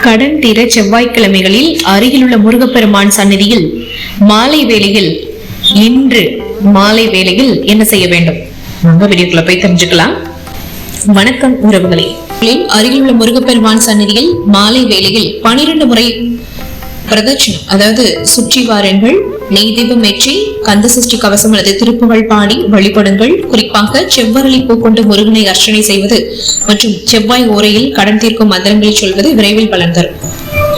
கடன் தீர செவ்வாய்க்கிழமைகளில் அருகிலுள்ள முருகப்பெருமான் சந்நிதியில் இன்று மாலை வேளையில் என்ன செய்ய வேண்டும்? நம்ம வீடியோக்குள்ள போய் தெரிஞ்சுக்கலாம். வணக்கம் உறவுகளே. அருகிலுள்ள முருகப்பெருமான் சந்நிதியில் மாலை வேளையில் 12 முறை பிரதட்சணம், அதாவது சுற்றி வாருங்கள், நெய் தீபம் ஏற்றி கந்த சஷ்டி கவசம் அல்லது திருப்புகழ் பாடி வழிபடுங்கள். குறிப்பாக செவ்வரளி பூ கொண்டு முருகனை அர்ச்சனை செய்வது மற்றும் செவ்வாய் ஓரையில் கடன் தீர்க்கும் மந்திரங்களை சொல்வது விரைவில் பலன் தரும்.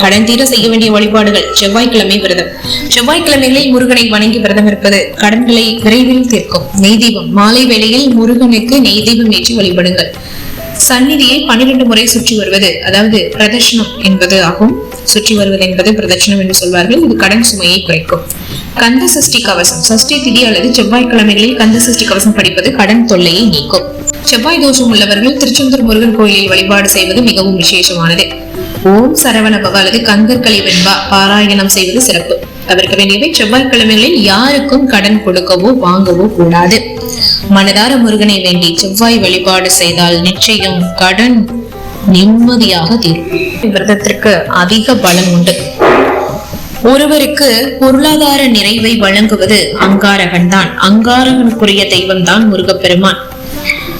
கடன் தீர செய்ய வேண்டிய வழிபாடுகள்: செவ்வாய்க்கிழமை விரதம். செவ்வாய்க்கிழமைகளில் முருகனை வணங்கி விரதம் இருப்பது கடன்களை விரைவில் தீர்க்கும். நெய் தீபம், மாலை வேளையில் முருகனுக்கு நெய் தீபம் ஏற்றி வழிபடுங்கள். சந்நிதியை 12 முறை சுற்றி வருவது, அதாவது பிரதட்சணம் என்பது ஆகும். சுற்றி வருவது என்பது பிரதட்சணம் என்று சொல்வார்கள். இது கடன் சுமையை குறைக்கும். கந்த சஷ்டி கவசம், சஷ்டி திதி அல்லது செவ்வாய்க்கிழமைகளில் கந்த சஷ்டி கவசம் படிப்பது கடன் தொல்லையை நீக்கும். செவ்வாய் தோஷம் உள்ளவர்கள் திருச்செந்தூர் முருகன் கோயிலில் வழிபாடு செய்வது மிகவும் விசேஷமானது. ஓம் சரவண பவ அல்லது கந்தர்கலை வெண்பா பாராயணம் செய்வது சிறப்பு. தவிர்க்க வேண்டியவை: செவ்வாய்க்கிழமைகளில் யாருக்கும் கடன் கொடுக்கவோ வாங்கவோ கூடாது. மனதார முருகனை வேண்டி செவ்வாய் வழிபாடு செய்தால் நிச்சயம் கடன் நிம்மதியாக தீரும். விரதத்திற்கு அதிக பலன் உண்டு. ஒருவருக்கு பொருளாதார நிறைவை வழங்குவது அங்காரகன் தான். அங்காரகனுக்குரிய தெய்வம் தான் முருகப்பெருமான்.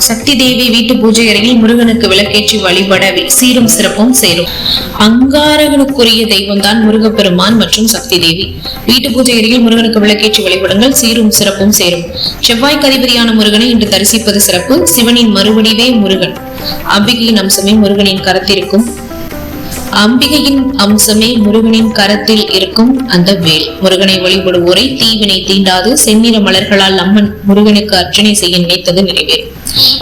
சக்தி தேவி வீட்டு பூஜை அறையில் முருகனுக்கு விளக்கேற்றி வழிபட சீரும் சிறப்பும் சேரும். அங்காரகனுக்குரிய தெய்வம் தான் முருகப்பெருமான் மற்றும் சக்தி தேவி. வீட்டு பூஜை அறையில் முருகனுக்கு விளக்கேற்றி வழிபடுங்கள், சீரும் சிறப்பும் சேரும். செவ்வாய்க்கு அதிபதியான முருகனை இன்று தரிசிப்பது சிறப்பு. சிவனின் மறுவடிவே முருகன். அம்பிகையின் அம்சமே முருகனின் கரத்திற்கும் அம்பிகையின் அம்சமே முருகனின் கரத்தில் இருக்கும் அந்த வேல். முருகனை வழிபடுவோரை தீவினை தீண்டாது. செந்நிற மலர்களால் அம்மன் முருகனுக்கு அர்ச்சனை செய்ய நினைத்தது நிறைவேறும்.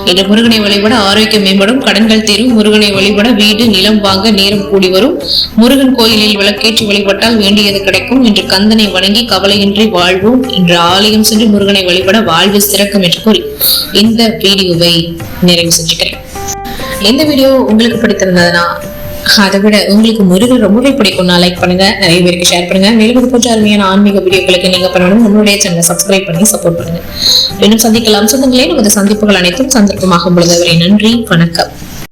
இன்று முருகனை வழிபட ஆரோக்கியம் மேம்படும், கடன்கள் தீரும். முருகனை வழிபட வீடு நிலம் வாங்க நேரம் கூடி வரும். முருகன் கோயிலில் விளக்கேற்றி வழிபட்டால் வேண்டியது கிடைக்கும். இன்று கந்தனை வணங்கி கவலையின்றி வாழ்வோம். இன்று ஆலயம் சென்று முருகனை வழிபட வாழ்வு சிறக்கும் என்று கூறி இந்த வீடியோவை நிறைவு செஞ்சுக்கிறேன். இந்த வீடியோ உங்களுக்கு பிடித்திருந்ததுன்னா, அதை விட உங்களுக்கு முருகன் ரொம்பவே பிடிக்கும்னா லைக் பண்ணுங்க, நிறைய பேருக்கு ஷேர் பண்ணுங்க. மேலும் இது போன்ற அருமையான ஆன்மீக வீடியோக்களுக்கு நீங்க பண்ணணும் நம்மளுடைய சேனலை சப்ஸ்கிரைப் பண்ணி சப்போர்ட் பண்ணுங்க. இன்னும் சந்திக்கலாம் சொந்தங்களே. நமது சந்திப்புகள் அனைத்தும் சந்தர்ப்பமாக பொழுது. நன்றி, வணக்கம்.